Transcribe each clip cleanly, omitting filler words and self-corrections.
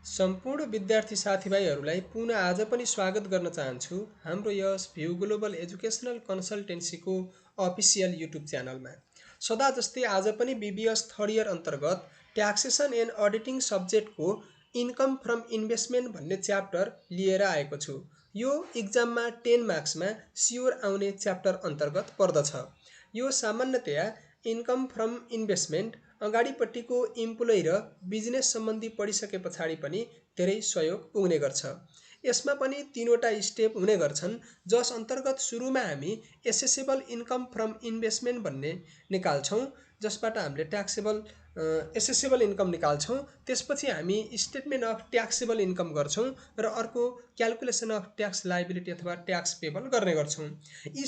सम्पूर्ण विद्यार्थी साथीभाइहरूलाई पुनः आज पनि स्वागत गर्न चाहन्छु हाम्रो यस भ्यू ग्लोबल एजुकेसनल कन्सल्टेन्सीको अफिसियल युट्युब च्यानलमा। सदा जस्तै आज पनि बीबीएस थर्ड इयर अन्तर्गत ट्याक्सेसन एन्ड अडिटिङ सब्जेक्टको इन्कम फ्रम इन्भेस्टमेन्ट भन्ने च्याप्टर लिएर आएको छु। यो इक्जाममा 10 मार्क्समा स्योर आउने च्याप्टर अन्तर्गत पर्दछ। यो सामान्यतया इन्कम फ्रम इन्भेस्टमेन्ट अगाडिपट्टिको इम्प्लोइ र बिजनेस सम्बन्धी पढिसके पछाडि पनि धेरै सहयोग पुग्ने गर्छ। यसमा पनि 3वटा स्टेप हुने गर्छन्, जस अन्तर्गत सुरुमा हामी एसेसेबल इन्कम फ्रम इन्भेस्टमेन्ट भन्ने निकाल्छौँ, जसबाट हामीले एसेसेबल इन्कम निकाल्छौँ। त्यसपछि हामी स्टेटमेन्ट अफ ट्याक्सेबल इन्कम गर्छौँ र अर्को क्यालकुलेसन अफ ट्याक्स लायबिलिटी अथवा ट्याक्स पेबल गर्ने गर्छौँ।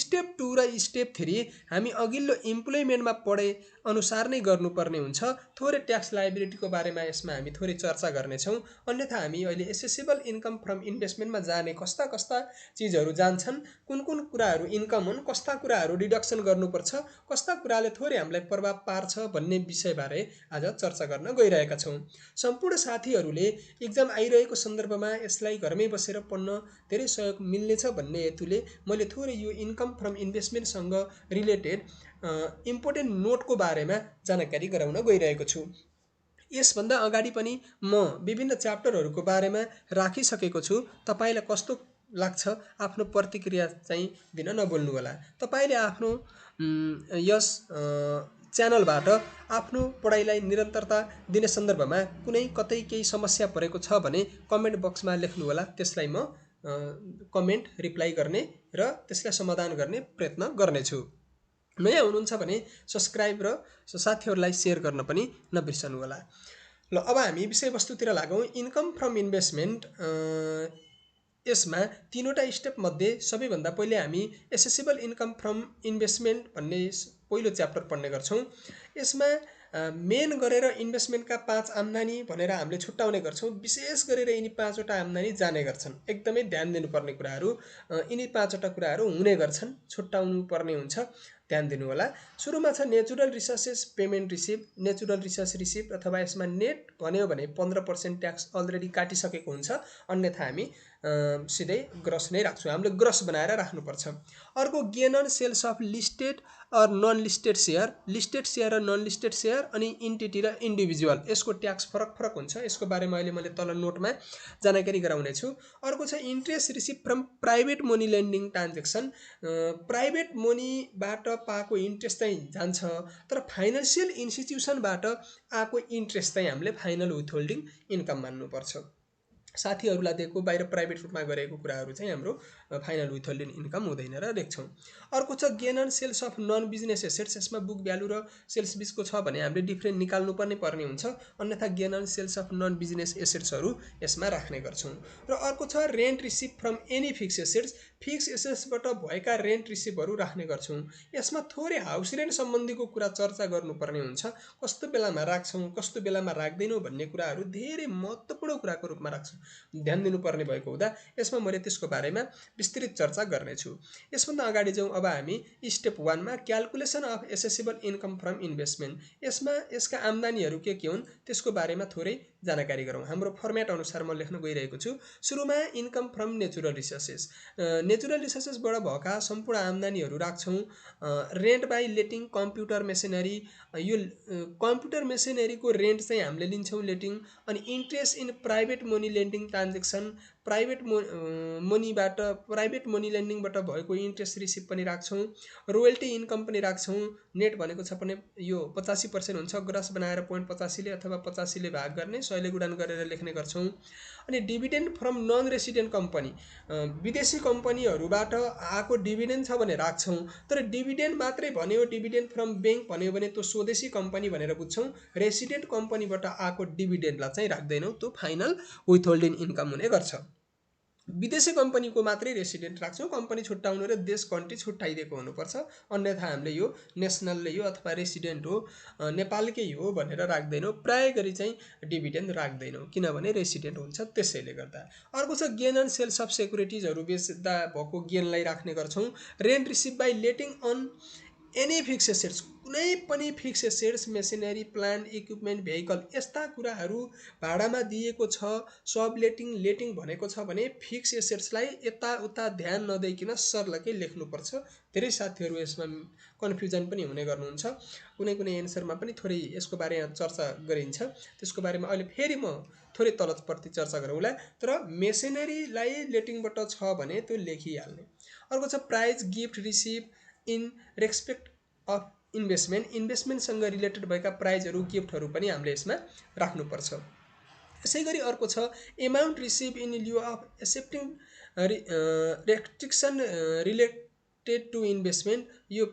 स्टेप 2 र स्टेप 3 हामी अघिल्लो इम्प्लोइमेन्टमा पढे अनुसार नै गर्नुपर्ने हुन्छ। थोरै ट्याक्स लायबिलिटीको बारेमा यसमा हामी थोरै चर्चा गर्नेछौँ। अन्यथा हामी अहिले एसेसेबल इन्कम फ्रम इन्भेस्टमेन्टमा जाने कस्ता कस्ता चिजहरू जान्छन्, कुन कुन कुराहरू इन्कम हुन्, कस्ता कुराहरू डिडक्सन गर्नुपर्छ, कस्ता कुराले थोरै हामीलाई प्रभाव पार्छ भन्ने विषयबारे आज चर्चा गर्न गइरहेका छौँ। सम्पूर्ण साथीहरूले इक्जाम आइरहेको सन्दर्भमा यसलाई घरमै बसेर पढ्न धेरै सहयोग मिल्नेछ भन्ने हेतुले मैले थोरै यो इन्कम फ्रम इन्भेस्टमेन्टसँग रिलेटेड इम्पोर्टेन्ट नोटको बारेमा जानकारी गराउन गइरहेको छु। यसभन्दा अगाडि पनि म विभिन्न च्याप्टरहरूको बारेमा राखिसकेको छु। तपाईँलाई कस्तो लाग्छ आफ्नो प्रतिक्रिया चाहिँ दिन नभुल्नु होला। तपाईँले आफ्नो यस च्यानलबाट आफ्नो पढाइलाई निरन्तरता दिने सन्दर्भमा कुनै कतै केही समस्या परेको छ भने कमेन्ट बक्समा लेख्नु होला। त्यसलाई म कमेन्ट रिप्लाई गर्ने र त्यसलाई समाधान गर्ने प्रयत्न गर्नेछु। नयाँ हुनुहुन्छ भने सब्सक्राइब र साथीहरूलाई सेयर गर्न पनि नबिर्सनु होला। ल अब हामी विषयवस्तुतिर लागौँ। इन्कम फ्रम इन्भेस्टमेन्ट यसमा 3वटा स्टेप मध्ये सबैभन्दा पहिले हामी एसेसेबल इन्कम फ्रम इन्भेस्टमेन्ट भन्ने पहिलो च्याप्टर पढ्ने गर्छौँ। यसमा मेन गरेर इन्भेस्टमेन्टका 5 आम्दानी भनेर हामीले छुट्याउने गर्छौँ। विशेष गरेर यिनी 5वटा आम्दानी जाने गर्छन्। एकदमै ध्यान दिनुपर्ने कुराहरू यिनी 5वटा कुराहरू हुने गर्छन्, छुट्याउनु पर्ने हुन्छ, ध्यान दिनु होला। सुरुमा छ natural resources payment receive. Natural resource receive अथवा यसमा नेट भन्यो भने 15% ट्याक्स अलरेडी काटिसकेको हुन्छ, अन्यथा हामी सिधै ग्रस नै राख्छौँ। हामीले ग्रस बनाएर राख्नुपर्छ। अर्को gain on sales of listed or non listed share. Listed share र नन लिस्टेड सेयर अनि इन्टिटी र इन्डिभिजुअल, यसको ट्याक्स फरक हुन्छ। यसको बारेमा अहिले मैले तल नोटमा जानकारी गराउने छु। अर्को छ interest receive from private money lending transaction. Private मनीबाट पाएको इन्ट्रेस्ट चाहिँ जान्छ, तर फाइनेन्सियल इन्स्टिट्युसनबाट आएको इन्ट्रेस्ट चाहिँ हामीले फाइनल विथहोल्डिङ इन्कम मान्नुपर्छ। साथीहरूलाई दिएको बाहिर प्राइभेट रूपमा गरेको कुराहरू चाहिँ हाम्रो फाइनल विथहोल्डिङ इन्कम हुँदैन र लेख्छौँ। अर्को छ gain on sales of non business assets. यसमा बुक भ्यालु र सेल्स बिचको छ भने हामीले डिफ्रेन्ट निकाल्नु पर्ने हुन्छ, अन्यथा gain on sales of non business एसेट्सहरू यसमा राख्ने गर्छौँ। र अर्को छ rent receive from any fix assets. Fix एसेट्सबाट भएका रेन्ट रिसिभहरू राख्ने गर्छौँ। यसमा थोरै हाउस रेन्ट सम्बन्धीको कुरा चर्चा गर्नुपर्ने हुन्छ। कस्तो बेलामा राख्छौँ, कस्तो बेलामा राख्दैनौँ भन्ने कुराहरू धेरै महत्त्वपूर्ण कुराको रूपमा राख्छौँ, ध्यान दिनुपर्ने भएको हुँदा यसमा मैले त्यसको बारेमा विस्तृत चर्चा गर्नेछु। यसभन्दा अगाडि जाउँ अब हामी स्टेप 1 मा calculation of accessible income from investment. यसमा यसका आम्दानीहरू के हुन् त्यसको बारेमा थोरै जानकारी गरौँ। हाम्रो फर्मेट अनुसार म लेख्न गइरहेको छु। सुरुमा income from natural resources. Natural रिसोर्सेसबाट भएका सम्पूर्ण आम्दानीहरू राख्छौँ। Rent by letting computer machinery. यो कम्प्युटर मेसिनरीको रेन्ट चाहिँ हामीले लिन्छौँ लेटिङ। अनि interest in private money lending transaction. Private money लेन्डिङबाट भएको इन्ट्रेस्ट रिसिभ पनि राख्छौँ। रोयल्टी इन्कम पनि राख्छौँ। नेट भनेको छ भने यो 85% हुन्छ, ग्रस बनाएर 0.85ले अथवा 85ले भाग गर्ने 100ले गुणन गरेर लेख्ने गर्छौँ। अनि dividend from non resident company. विदेशी कम्पनीहरूबाट आएको डिभिडेन्ड छ भने राख्छौँ, तर डिभिडेन्ड मात्रै भन्यो, डिभिडेन्ड फ्रम ब्याङ्क भन्यो भने त्यो स्वदेशी कम्पनी भनेर बुझ्छौँ। रेसिडेन्ट कम्पनीबाट आएको डिभिडेन्डलाई चाहिँ राख्दैनौँ, त्यो फाइनल विथहोल्डिङ इन्कम हुने गर्छ। विदेशी कम्पनीको मात्रै रेसिडेन्ट राख्छौँ। कम्पनी छुट्याउनु र देश कन्ट्री छुट्याइदिएको हुनुपर्छ, अन्यथा हामीले यो नेसनलले यो अथवा रेसिडेन्ट हो नेपालकै हो भनेर राख्दैनौँ। प्राय गरी चाहिँ डिभिडेन्ड राख्दैनौँ किनभने रेसिडेन्ट हुन्छ, त्यसैले गर्दा। अर्को छ गेन अन सेल्स अफ सेक्युरिटिजहरू बेच्दा भएको गेनलाई राख्ने गर्छौँ। Rent receive by letting on any fix assets, कुनै पनि fix assets, machinery, plant, equipment, vehicle यस्ता कुराहरू भाडामा दिएको छ, सबलेटिङ, लेटिङ भनेको छ भने फिक्स एसेट्सलाई यताउता ध्यान नदिइकन सर्लकै लेख्नुपर्छ। धेरै साथीहरू यसमा कन्फ्युजन पनि हुने गर्नुहुन्छ। कुनै कुनै एन्सरमा पनि थोरै यसको बारेमा चर्चा गरिन्छ, त्यसको बारेमा अहिले फेरि म थोरै तलप्रति चर्चा गरौँला। तर मेसिनरीलाई लेटिङबाट छ भने त्यो लेखिहाल्ने। अर्को छ prize gift receive in respect of investment, इन्भेस्टमेन्टसँग रिलेटेड भएका प्राइजहरू गिफ्टहरू पनि हामीले यसमा राख्नुपर्छ। यसै गरी अर्को छ amount receive in lieu of accepting restriction related to investment. यो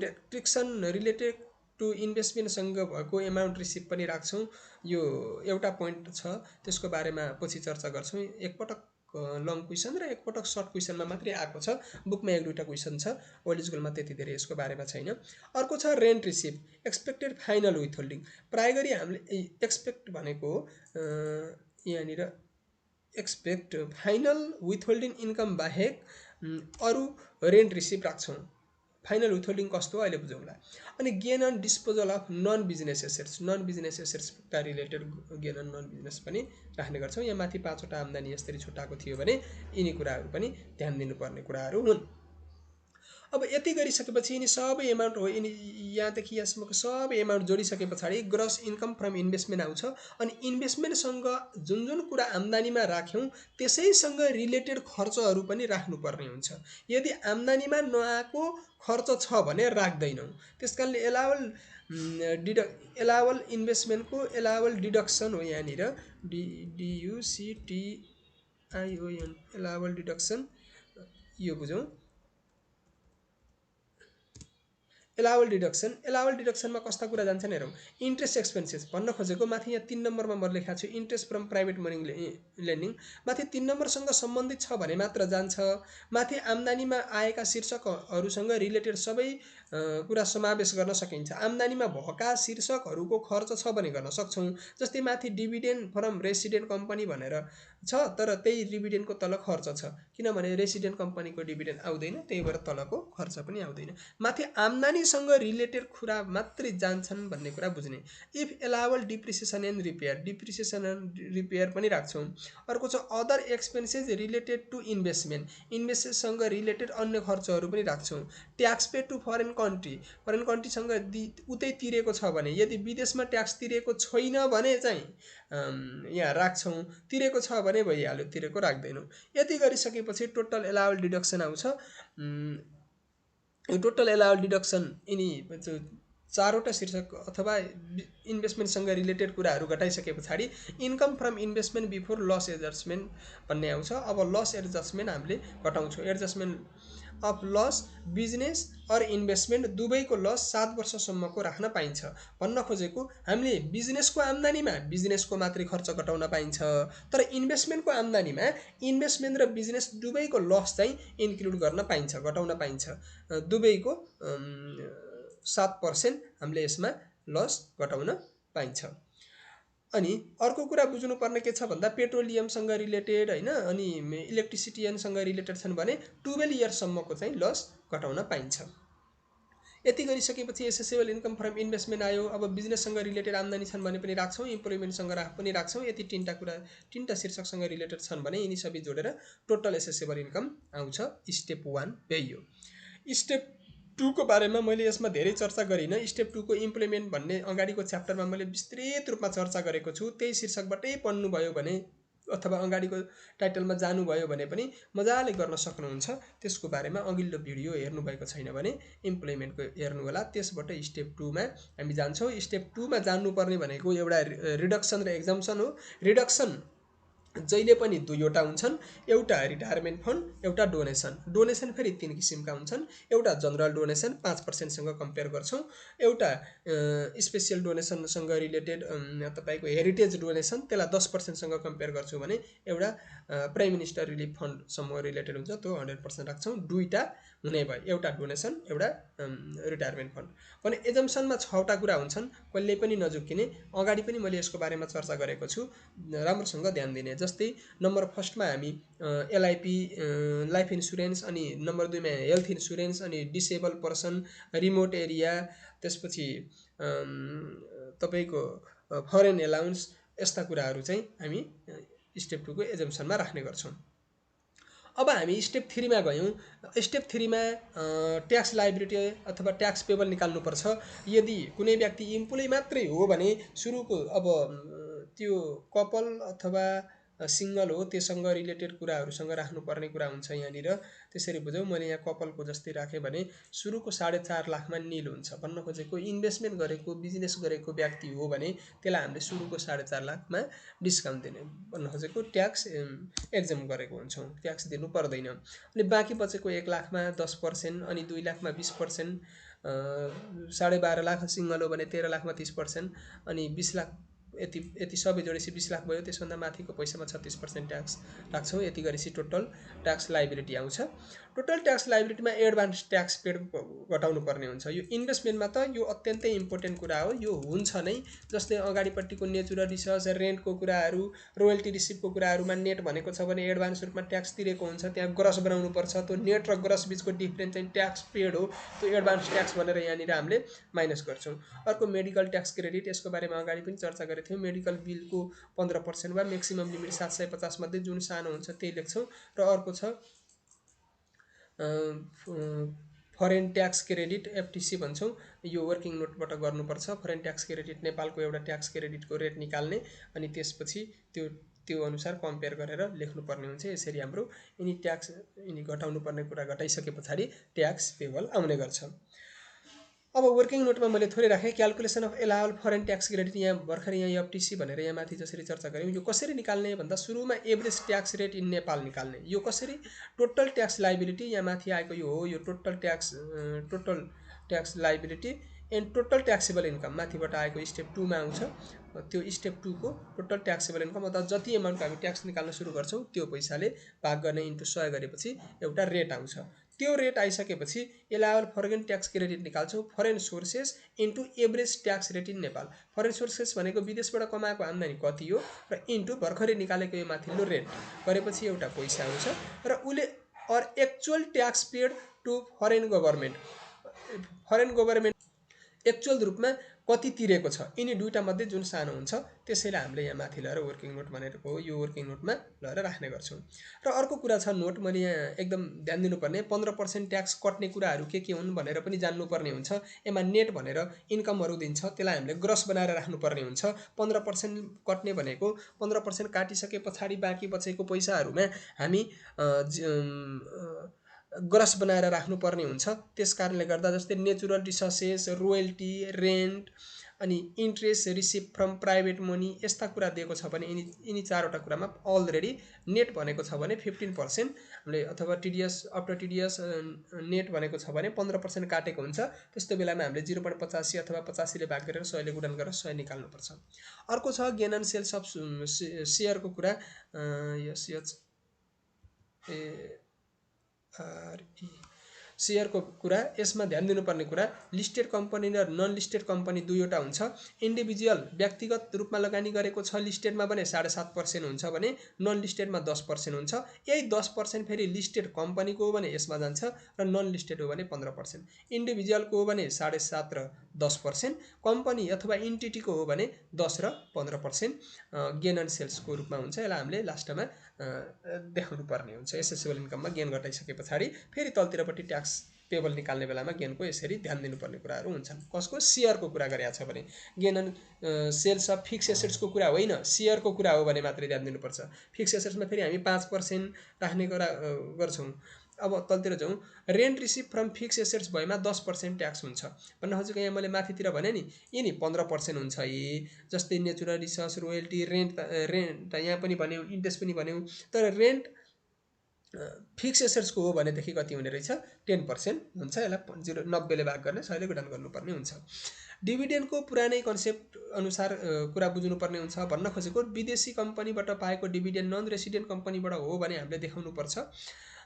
रेस्ट्रिक्सन रिलेटेड टु इन्भेस्टमेन्टसँग भएको एमाउन्ट रिसिभ पनि राख्छौँ। यो एउटा पोइन्ट छ, त्यसको बारेमा पछि चर्चा गर्छौँ। एकपटक लङ क्वेसन र एकपटक सर्ट क्वेसनमा मात्रै आएको छ, बुकमा 1-2टा क्वेसन छ, ओल्ड स्कुलमा त्यति धेरै यसको बारेमा छैन। अर्को छ रेन्ट रिसिभ एक्सपेक्टेड फाइनल विथहोल्डिङ। प्राय गरी हामीले एक्सपेक्ट भनेको यहाँनिर एक्सपेक्ट फाइनल विथहोल्डिङ इन्कम बाहेक अरू रेन्ट रिसिभ राख्छौँ। फाइनल विथहोल्डिङ कस्तो हो अहिले बुझौँला। अनि gain on disposal of non business assets, non business एसेट्सका related gain on non business पनि राख्ने गर्छौँ। यहाँ माथि 5वटा आम्दानी यसरी छुट्याएको थियो भने यिनी कुराहरू पनि ध्यान दिनुपर्ने कुराहरू हुन्। अब यति गरिसकेपछि यिनी सबै एमाउन्ट हो, यिनी यहाँदेखि यहाँसम्मको सबै एमाउन्ट जोडिसके पछाडि ग्रस इन्कम फ्रम इन्भेस्टमेन्ट आउँछ। अनि इन्भेस्टमेन्टसँग जुन जुन कुरा आम्दानीमा राख्यौँ त्यसैसँग रिलेटेड खर्चहरू पनि राख्नुपर्ने हुन्छ। यदि आम्दानीमा नआएको खर्च छ भने राख्दैनौँ। त्यसकारणले एलावल इन्भेस्टमेन्टको एलावल डिडक्सन हो यहाँनिर DUCTION एलावल डिडक्सन, यो बुझौँ। एलावल डिडक्सनमा कस्ता कुरा जान्छन् हेरौँ। इन्ट्रेस्ट एक्सपेन्सेस भन्न खोजेको माथि यहाँ 3 नम्बरमा म लेखाएको छु interest from private money lending, माथि 3 नम्बरसँग सम्बन्धित छ भने मात्र जान्छ। माथि आम्दानीमा आएका शीर्षकहरूसँग रिलेटेड सबै कुरा समावेश गर्न सकिन्छ। आम्दानीमा भएका शीर्षकहरूको खर्च छ भने गर्न सक्छौँ। जस्तै माथि डिभिडेन्ड फ्रम रेसिडेन्ट कम्पनी भनेर छ, तर त्यही डिभिडेन्डको तल खर्च छ, किनभने रेसिडेन्ट कम्पनीको डिभिडेन्ड आउँदैन, त्यही भएर तलको खर्च पनि आउँदैन। माथि आम्दानीसँग रिलेटेड कुरा मात्रै जान्छन् भन्ने कुरा बुझ्ने। इफ एलावल depreciation and repair, depreciation and repair पनि राख्छौँ। अर्को छ other expenses related to investment, इन्भेस्टमेन्टसँग रिलेटेड अन्य खर्चहरू पनि राख्छौँ। Tax pay to foreign country, foreign कन्ट्रीसँग उतै तिरेको छ भने, यदि विदेशमा ट्याक्स तिरेको छैन भने चाहिँ यहाँ राख्छौँ, तिरेको छ भने भइहाल्यो, तिरेको राख्दैनौँ। यति गरिसकेपछि टोटल एलावल डिडक्सन आउँछ। यो टोटल एलावल डिडक्सन यिनी 4वटा शीर्षक अथवा इन्भेस्टमेन्टसँग रिलेटेड कुराहरू घटाइसके पछाडि income from investment before loss adjustment भन्ने आउँछ। अब लस एडजस्टमेन्ट हामीले घटाउँछौँ। Adjustment of loss business or investment दुवैको लस 7 वर्षसम्मको राख्न पाइन्छ। भन्न खोजेको हामीले बिजनेसको आम्दानीमा बिजनेसको मात्रै खर्च घटाउन पाइन्छ, तर इन्भेस्टमेन्टको आम्दानीमा इन्भेस्टमेन्ट र बिजनेस दुवैको लस चाहिँ इन्क्लुड गर्न पाइन्छ, घटाउन पाइन्छ। दुवैको 7% हामीले यसमा लस घटाउन पाइन्छ। अनि अर्को कुरा बुझ्नुपर्ने के छ भन्दा पेट्रोलियमसँग रिलेटेड हैन, अनि इलेक्ट्रिसिटीसँग रिलेटेड छन् भने 12 इयर्ससम्मको चाहिँ लस घटाउन पाइन्छ। यति गरिसकेपछि एसेसेबल इन्कम फ्रम इन्भेस्टमेन्ट आयो। अब बिजनेससँग रिलेटेड आम्दानी छन् भने पनि राख्छौँ, इम्प्लोइमेन्टसँग पनि राख्छौँ। यति 3टा शीर्षकसँग रिलेटेड छन् भने यिनी सबै जोडेर टोटल एसेसेबल इन्कम आउँछ। स्टेप 1 भयो। स्टेप 2 को बारेमा मैले यसमा धेरै चर्चा गरिनँ। स्टेप 2 को इम्प्लिमेन्ट भन्ने अगाडिको च्याप्टरमा मैले विस्तृत रूपमा चर्चा गरेको छु। त्यही शीर्षकबाटै पढ्नुभयो भने अथवा अगाडिको टाइटलमा जानुभयो भने पनि मजाले गर्न सक्नुहुन्छ। त्यसको बारेमा अघिल्लो भिडियो हेर्नुभएको छैन भने इम्प्लिमेन्टको हेर्नु होला। त्यसबाट स्टेप 2 मा हामी जान्छौँ। स्टेप 2 मा जान्नुपर्ने भनेको एउटा रिडक्सन र एक्जम्पसन हो। रिडक्सन जहिले पनि 2वटा हुन्छन्, एउटा रिटायरमेन्ट फन्ड, एउटा डोनेसन। डोनेसन फेरि 3 किसिमका हुन्छन्। एउटा जनरल डोनेसन 5% सँग कम्पेयर गर्छौँ, एउटा स्पेशल डोनेसनसँग रिलेटेड तपाईको हेरिटेज डोनेसन त्यसलाई 10% सँग कम्पेयर गर्छौँ भने एउटा प्राइम मिनिस्टर रिलिफ फन्डसँग रिलेटेड हुन्छ, त्यो 100% राख्छौँ। दुईटा हुने भयो, एउटा डोनेसन एउटा रिटायरमेन्ट फन्ड भने एजम्सनमा 6वटा कुरा हुन्छन्, कहिले पनि नझुक्किने। अगाडि पनि मैले यसको बारेमा चर्चा गरेको छु, राम्रोसँग ध्यान दिने। जस्तै नम्बर फर्स्टमा हामी एलआइपी लाइफ इन्सुरेन्स, अनि नम्बर 2मा हेल्थ इन्सुरेन्स, अनि डिसेबल पर्सन, रिमोट एरिया, त्यसपछि तपाईँको फरेन एलाउन्स, यस्ता कुराहरू चाहिँ हामी स्टेप 2 को एजम्सनमा राख्ने गर्छौँ। अब हामी स्टेप 3 मा गयौँ। स्टेप 3 मा ट्याक्स लायबिलिटी अथवा ट्याक्स पेबल निकाल्नुपर्छ। यदि कुनै व्यक्ति इम्प्लोइ मात्रै हो भने सुरुको अब त्यो कपल अथवा सिङ्गल हो त्योसँग रिलेटेड कुराहरूसँग राख्नुपर्ने कुरा हुन्छ यहाँनिर। त्यसरी बुझौँ। मैले यहाँ कपलको जस्तै राखेँ भने सुरुको 4.5 लाखमा निल हुन्छ। भन्न खोजेको इन्भेस्टमेन्ट गरेको बिजनेस गरेको व्यक्ति हो भने त्यसलाई हामीले सुरुको 4.5 लाखमा डिस्काउन्ट दिने, भन्न खोजेको ट्याक्स एक्जम गरेको हुन्छौँ, ट्याक्स दिनु पर्दैन। अनि बाँकी बचेको 1 लाखमा 10%, अनि 2 लाखमा 20%, 12.5 लाख सिङ्गल हो भने 13 लाखमा 30%, अनि 20 लाख यति सबै जोडेपछि 20 लाख भयो। त्यसभन्दा माथिको पैसामा 36% ट्याक्स राख्छौँ। यति गरेपछि टोटल ट्याक्स लायबिलिटी आउँछ। टोटल ट्याक्स लायबिलिटीमा एडभान्स ट्याक्स पेड घटाउनु पर्ने हुन्छ। यो इन्भेस्टमेन्टमा त यो अत्यन्तै इम्पोर्टेन्ट कुरा हो, यो हुन्छ नै। जस्तै अगाडिपट्टिको नेचुरल रिसोर्स, रेन्टको कुराहरू, रोयल्टी रिसिभको कुराहरूमा नेट भनेको छ भने एडभान्स रूपमा ट्याक्स तिरेको हुन्छ, त्यहाँ ग्रस बनाउनु पर्छ। त्यो नेट र ग्रस बिचको डिफरेन्स चाहिँ ट्याक्स पेड हो, त्यो एडभान्स ट्याक्स भनेर यहाँनिर हामीले माइनस गर्छौँ। अर्को मेडिकल ट्याक्स क्रेडिट, यसको बारेमा अगाडि पनि चर्चा गरेको थियौँ। मेडिकल बिलको 15% वा म्याक्सिमम लिमिट 750 मध्ये जुन सानो हुन्छ त्यही लेख्छौँ। र अर्को छ फरेन ट्याक्स क्रेडिट, एफटिसी भन्छौँ। यो वर्किङ नोटबाट गर्नुपर्छ। फरेन ट्याक्स क्रेडिट नेपालको एउटा ट्याक्स क्रेडिटको रेट निकाल्ने, अनि त्यसपछि त्यो अनुसार कम्पेयर गरेर लेख्नुपर्ने हुन्छ। यसरी हाम्रो यिनी ट्याक्स घटाउनु पर्ने कुरा घटाइसके पछाडि ट्याक्स पेबल आउने गर्छ। अब वर्किङ नोटमा मैले थोरै राखेँ। Calculation of allowable foreign tax credit, यहाँ भर्खर यहाँ एफटिसी भनेर यहाँ माथि जसरी चर्चा गऱ्यौँ, यो कसरी निकाल्ने भन्दा सुरुमा average tax rate in Nepal निकाल्ने। यो कसरी? टोटल ट्याक्स लायबिलिटी, यहाँ माथि आएको यो हो, यो total tax liability and total taxable income माथिबाट आएको स्टेप 2 मा आउँछ। त्यो स्टेप 2 को टोटल ट्याक्सेबल इन्कम अथवा जति एमाउन्टको हामी ट्याक्स निकाल्न सुरु गर्छौँ त्यो पैसाले भाग गर्ने इन्टु 100 गरेपछि एउटा रेट आउँछ। त्यो रेट आइसकेपछि एलाउबल फरेन ट्याक्स क्रेडिट निकाल्छौँ। Foreign sources into average tax rate in Nepal. Foreign sources भनेको विदेशबाट कमाएको आम्दानी कति हो र इन्टु भर्खरै निकालेको यो माथिल्लो रेट गरेपछि एउटा पैसा आउँछ। र उसले actual tax paid to foreign government actual रूपमा कति तिरेको छ, यिनी दुईटा मध्ये जुन सानो हुन्छ त्यसैले हामीले यहाँ माथि लगाएर वर्किङ नोट भनेको हो, यो वर्किङ नोटमा लगाएर राख्ने गर्छौँ। र अर्को कुरा छ नोट, मैले यहाँ एकदम ध्यान दिनुपर्ने 15% ट्याक्स कट्ने कुराहरू के हुन् भनेर पनि जान्नुपर्ने हुन्छ। यसमा नेट भनेर इन्कमहरू दिन्छ, त्यसलाई हामीले ग्रस बनाएर राख्नुपर्ने हुन्छ। 15% कट्ने भनेको 15% काटिसके पछाडि बाँकी बचेको पैसाहरूमा हामी ग्रस बनाएर राख्नुपर्ने हुन्छ। त्यस कारणले गर्दा जस्तै नेचुरल रिसोर्सेस, रोयल्टी, रेन्ट, अनि interest receive from private money, यस्ता कुरा दिएको छ भने यिनी 4वटा कुरामा अलरेडी नेट भनेको छ भने 15% हामीले, अथवा टिडिएस आफ्टर टिडिएस नेट भनेको छ भने 15% काटेको हुन्छ। त्यस्तो बेलामा हामीले 0.85 अथवा 85 ले भाग गरेर 100 ले गुणन गरेर 100 निकाल्नुपर्छ। अर्को छ गेन एन्ड सेल्स अफ सेयरको कुरा। सेयरको कुरा, यसमा ध्यान दिनुपर्ने कुरा लिस्टेड कम्पनी र नन लिस्टेड कम्पनी दुईवटा हुन्छ। इन्डिभिजुअल व्यक्तिगत रूपमा लगानी गरेको छ लिस्टेडमा भने 7.5% हुन्छ भने नन लिस्टेडमा 10% हुन्छ। यही 10% फेरि लिस्टेड कम्पनीको हो भने यसमा जान्छ र नन लिस्टेड हो भने 15%। इन्डिभिजुअलको हो भने 7.5 र 10%, कम्पनी अथवा इन्टिटीको हो भने 10 र 15% गेन एन्ड सेल्सको रूपमा हुन्छ। यसलाई हामीले लास्टमा देखाउनु पर्ने हुन्छ। एसेसेबल इन्कममा गेन घटाइसके पछाडि फेरि तलतिरपट्टि ट्याक्स पेबल निकाल्ने बेलामा गेनको यसरी ध्यान दिनुपर्ने कुराहरू हुन्छन्। कसको? सेयरको कुरा गरेको छ भने। Gain and sales of fix एसेट्सको कुरा होइन, सेयरको कुरा हो भने मात्रै ध्यान दिनुपर्छ। फिक्स एसेट्समा फेरि हामी 5% राख्ने कुरा गर्छौँ। अब तलतिर जाउँ। Rent receive from fix assets भएमा 10% ट्याक्स हुन्छ। भन्न खोजेको यहाँ मैले माथितिर भने नि, यिनी 15% हुन्छ। जस्तै नेचुरल रिसोर्स, रोयल्टी, रेन्ट यहाँ पनि भन्यौँ, इन्ट्रेस्ट पनि भन्यौँ। तर रेन्ट फिक्स एसेट्सको हो भनेदेखि कति हुने रहेछ? 10% हुन्छ। यसलाई 90 ले भाग गर्ने 100 ले गुणन गर्नुपर्ने हुन्छ। डिभिडेन्डको पुरानै कन्सेप्ट अनुसार कुरा बुझ्नुपर्ने हुन्छ। भन्न खोजेको विदेशी कम्पनीबाट पाएको डिभिडेन्ड नन रेसिडेन्ट कम्पनीबाट हो भने हामीले देखाउनुपर्छ।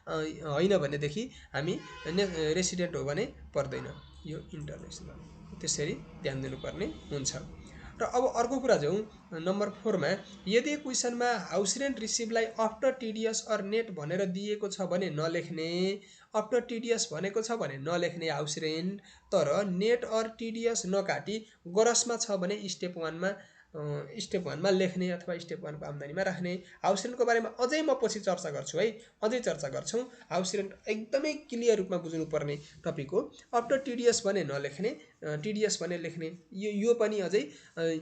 होइन भनेदेखि हामी रेसिडेन्ट हो भने पर्दैन यो इन्टरनेसनल। त्यसरी ध्यान दिनुपर्ने हुन्छ। र अब अर्को कुरा जाउँ नम्बर 4 मा। यदि क्वेसनमा हाउस रेन्ट रिसिभलाई आफ्टर टिडिएस अर नेट भनेर दिएको छ भने नलेख्ने। आफ्टर टिडिएस भनेको छ भने नलेख्ने हाउस रेन्ट, तर नेट अर टिडिएस नकाटी ग्रसमा छ भने स्टेप 1 मा लेख्ने अथवा स्टेप 1 को आम्दानीमा राख्ने। हाउस रेन्टको बारेमा अझै म पछि चर्चा गर्छु है, अझै चर्चा गर्छौँ। हाउस रेन्ट एकदमै क्लियर रूपमा बुझ्नुपर्ने टपिक हो। आफ्टर टिडिएस भने नलेख्ने, टिडिएस भने लेख्ने। यो पनि अझै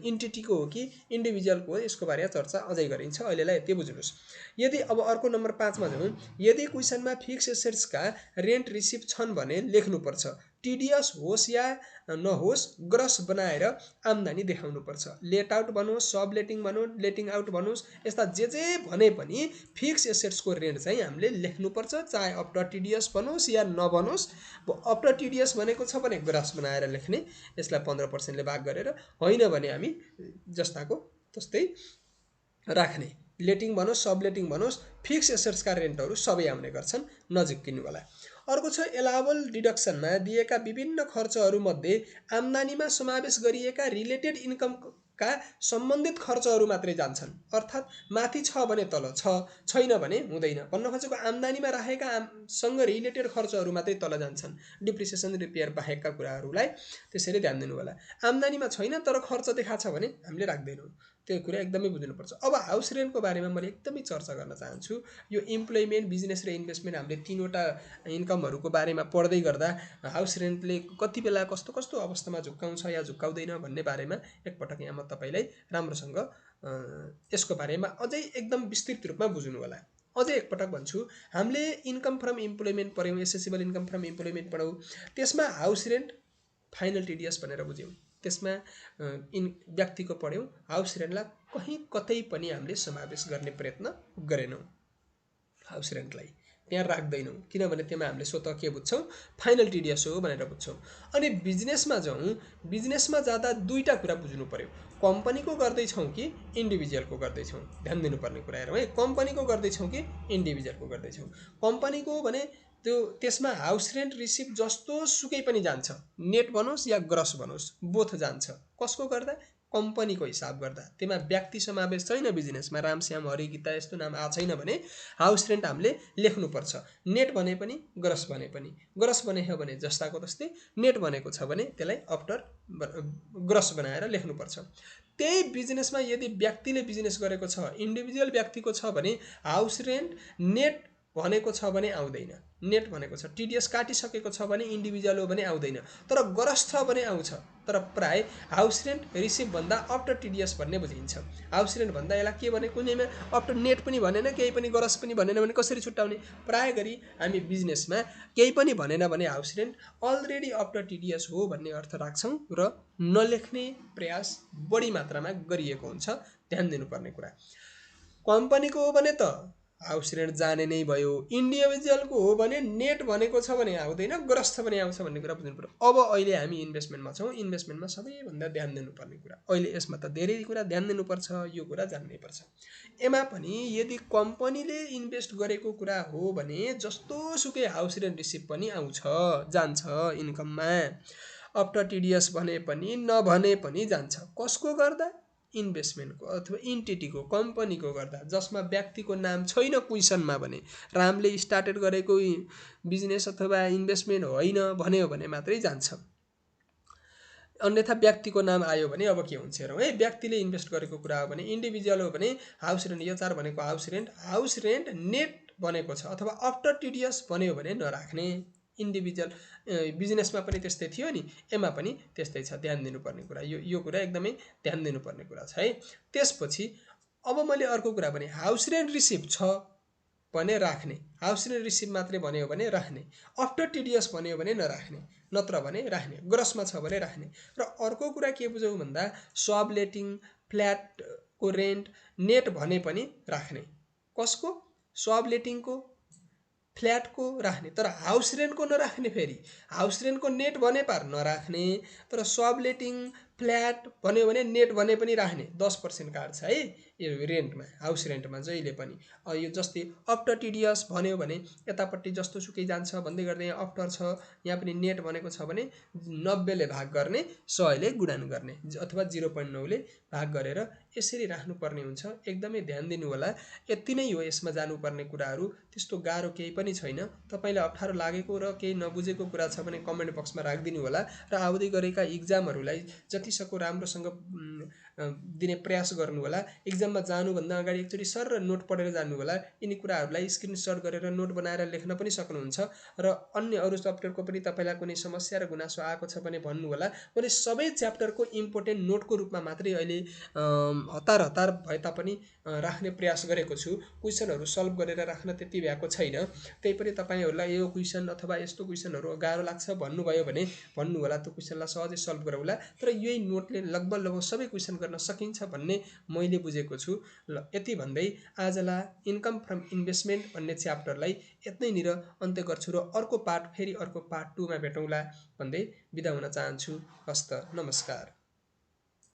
इन्टिटीको हो कि इन्डिभिजुअलको हो, यसको बारेमा चर्चा अझै गरिन्छ। अहिलेलाई यति बुझ्नुहोस्। यदि अब अर्को नम्बर 5 मा जाउँ। यदि क्वेसनमा फिक्स एसेट्सका रेन्ट रिसिभ छन् भने लेख्नुपर्छ। टिडिएस होस् या नहोस् ग्रस बनाएर आम्दानी देखाउनुपर्छ। लेट आउट बनोस्, सब लेटिङ बनोस्, लेटिङ आउट बनोस्, यस्ता जे भने पनि फिक्स एसेट्सको रेन्ट चाहिँ हामीले लेख्नुपर्छ, चाहे आफ्टर टिडिएस बनोस् या नबनोस्। आफ्टर टिडिएस भनेको छ भने ग्रस बनाएर लेख्ने, यसलाई 15% ले भाग गरेर। होइन भने हामी जस्ताको तस्तै राख्ने। लेटिङ बनोस्, सब लेटिङ बनोस्, फिक्स एसेट्सका रेन्टहरू सबै आउने गर्छन्, नझुक्किनु होला। अर्को छ एलाउबल डिडक्सनमा दिएका विभिन्न खर्चहरूमध्ये आम्दानीमा समावेश गरिएका रिलेटेड इन्कमका सम्बन्धित खर्चहरू मात्रै जान्छन्। अर्थात् माथि छ भने तल छ, छैन भने हुँदैन। भन्न खोजेको आम्दानीमा राखेका सँग रिलेटेड खर्चहरू मात्रै तल जान्छन्, डिप्रिसिएसन रिपेयर बाहेकका कुराहरूलाई। त्यसरी ध्यान दिनु होला। आम्दानीमा छैन तर खर्च देखाएको छ भने हामीले राख्दैनौँ, त्यो कुरा एकदमै बुझ्नुपर्छ। अब हाउस रेन्टको बारेमा मैले एकदमै चर्चा गर्न चाहन्छु। यो इम्प्लोइमेन्ट, बिजनेस र इन्भेस्टमेन्ट हामीले तीनवटा इन्कमहरूको बारेमा पढ्दै गर्दा हाउस रेन्टले कति बेला कस्तो कस्तो अवस्थामा झुक्काउँछ या झुक्काउँदैन भन्ने बारेमा एकपटक यहाँ म तपाईँलाई राम्रोसँग यसको बारेमा अझै एकदम विस्तृत रूपमा बुझ्नु होला। अझै एकपटक भन्छु, हामीले इन्कम फ्रम इम्प्लोइमेन्ट पढ्यौँ, एसेसिबल इन्कम फ्रम इम्प्लोइमेन्ट पढौँ। त्यसमा हाउस रेन्ट फाइनल टिडिएस भनेर बुझ्यौँ। त्यसमा व्यक्तिको पढ्यौँ। हाउस रेन्टलाई कहीँ कतै पनि हामीले समावेश गर्ने प्रयत्न गरेनौँ। हाउस रेन्टलाई त्यहाँ राख्दैनौँ, किनभने त्यसमा हामीले स्वतः के बुझ्छौँ, फाइनल टिडिएस हो भनेर बुझ्छौँ। अनि बिजनेसमा जाउँ। बिजनेसमा जाँदा दुईवटा कुरा बुझ्नु पर्यो, कम्पनीको गर्दैछौँ कि इन्डिभिजुअलको गर्दैछौँ। ध्यान दिनुपर्ने कुरा हेरौँ है, कम्पनीको गर्दैछौँ कि इन्डिभिजुअलको गर्दैछौँ। कम्पनीको भने त्यसमा हाउस रेन्ट रिसिभ जस्तो सुकै पनि जान्छ, नेट बनोस् या ग्रस बनोस्, बोथ जान्छ। कसको गर्दा? कम्पनीको हिसाब गर्दा। त्यसमा व्यक्ति समावेश छैन। बिजनेसमा रामश्याम हरि गीता यस्तो नाम आएको छैन भने हाउस रेन्ट हामीले लेख्नुपर्छ। नेट भने पनि ग्रस भने पनि। ग्रस बनेको भने जस्ताको तस्तै, नेट बनेको छ भने त्यसलाई आफ्टर ग्रस बनाएर लेख्नुपर्छ। त्यही बिजनेसमा यदि व्यक्तिले बिजनेस गरेको छ, इन्डिभिजुअल व्यक्तिको छ भने हाउस रेन्ट नेट भनेको छ भने आउँदैन। नेट भनेको छ, टिडिएस काटिसकेको छ भने इन्डिभिजुअल हो भने आउँदैन, तर ग्रस छ भने आउँछ। तर प्राय हाउस रेन्ट रिसिभ भन्दा आफ्टर टिडिएस भन्ने बुझिन्छ। हाउस रेन्ट भन्दा यसलाई के भने, कुनैमा आफ्टर नेट पनि भनेन, केही पनि ग्रस पनि भनेन भने कसरी छुट्याउने? प्राय गरी हामी बिजनेसमा केही पनि भनेन भने house rent already after TDS हो भन्ने अर्थ राख्छौँ र नलेख्ने प्रयास बढी मात्रामा गरिएको हुन्छ। ध्यान दिनुपर्ने कुरा। कम्पनीको हो भने त हाउस रेन्ट जाने नै भयो। इन्डिभिजुअलको हो भने नेट भनेको छ भने आउँदैन, ग्रस छ भने आउँछ भन्ने कुरा बुझ्नु पर्यो। अब अहिले हामी इन्भेस्टमेन्टमा छौँ। इन्भेस्टमेन्टमा सबैभन्दा ध्यान दिनुपर्ने कुरा, अहिले यसमा त धेरै कुरा ध्यान दिनुपर्छ, यो कुरा जान्नै पर्छ। एमा पनि यदि कम्पनीले इन्भेस्ट गरेको कुरा हो भने जस्तो सुकै हाउस रेन्ट रिसिभ पनि आउँछ, जान्छ इन्कममा। आफ्टर टिडिएस भने पनि नभने पनि जान्छ। कसको गर्दा? इन्भेस्टमेन्टको अथवा इन्टिटीको, कम्पनीको गर्दा, जसमा व्यक्तिको नाम छैन क्वेसनमा भने, रामले स्टार्टेड गरेको बिजनेस अथवा इन्भेस्टमेन्ट होइन भन्यो भने मात्रै जान्छ। अन्यथा व्यक्तिको नाम आयो भने अब के हुन्छ हेरौँ है। व्यक्तिले इन्भेस्ट गरेको कुरा हो भने, इन्डिभिजुअल हो भने हाउस रेन्ट, यो 4 भनेको हाउस रेन्ट नेट बनेको छ अथवा आफ्टर टिडिएस भन्यो भने नराख्ने। इन्डिभिजुअल बिजनेसमा पनि त्यस्तै थियो नि, एमा पनि त्यस्तै छ। ध्यान दिनुपर्ने कुरा, यो कुरा एकदमै ध्यान दिनुपर्ने कुरा छ है। त्यसपछि अब मैले अर्को कुरा भने, हाउस रेन्ट रिसिभ छ भने राख्ने, हाउस रेन्ट रिसिभ मात्रै भन्यो भने राख्ने, आफ्टर टिडिएस भन्यो भने नराख्ने, नत्र भने राख्ने, ग्रसमा छ भने राख्ने। र अर्को कुरा के बुझौँ भन्दा, सब लेटिङ, फ्ल्याटको रेन्ट, नेट भने पनि राख्ने। कसको? सब लेटिङको, फ्ल्याटको राख्ने, तर हाउस रेन्टको नराख्ने। फेरि हाउस रेन्टको नेट भने पार नराख्ने, तर सब लेटिङ, फ्ल्याट भन्यो भने नेट भने पनि राख्ने 10% काट्छ है यो रेन्टमा, हाउस रेन्टमा जहिले पनि। यो जस्तै आफ्टर टिडिएस भन्यो भने यतापट्टि जस्तो सुकै जान्छ भन्दै गर्दै यहाँ आफ्टर छ, यहाँ पनि नेट भनेको छ भने 90 ले भाग गर्ने 100 ले गुणन गर्ने अथवा 0.9 ले भाग गरेर यसरी राख्नुपर्ने हुन्छ। एकदमै ध्यान दिनु होला। यति नै हो यसमा जानुपर्ने कुराहरू, त्यस्तो गाह्रो केही पनि छैन। तपाईँलाई अप्ठ्यारो लागेको र केही नबुझेको कुरा छ भने कमेन्ट बक्समा राखिदिनु होला र आउँदै गरेका इक्जामहरूलाई जतिसक्दो राम्रोसँग दिने प्रयास गर्नु होला। इक्जाममा जानुभन्दा अगाडि एकचोटि सर र नोट पढेर जानु होला। यिनी कुराहरूलाई स्क्रिनसट गरेर नोट बनाएर लेख्न पनि सक्नुहुन्छ र अन्य अरू च्याप्टरको पनि तपाईँलाई कुनै समस्या र गुनासो आएको छ भने भन्नु होला। मैले सबै च्याप्टरको इम्पोर्टेन्ट नोटको रूपमा मात्रै अहिले हतार भए तापनि राख्ने प्रयास गरेको छु। क्वेसनहरू सल्भ गरेर राख्न त्यति भ्याएको छैन। त्यही पनि तपाईँहरूलाई यो क्वेसन अथवा यस्तो क्वेसनहरू गाह्रो लाग्छ भन्नुभयो भने भन्नु होला, त्यो क्वेसनलाई सहजै सल्भ गरौँला। तर यही नोटले लगभग सबै क्वेसन गर्न सकिन्छ भन्ने मैले बुझेको छु। ल यति भन्दै आजलाई इन्कम फ्रम इन्भेस्टमेन्ट भन्ने च्याप्टरलाई यतैनिर अन्त्य गर्छु र अर्को पार्ट फेरि अर्को पार्ट 2 मा भेटौँला भन्दै बिदा हुन चाहन्छु। हस्त नमस्कार।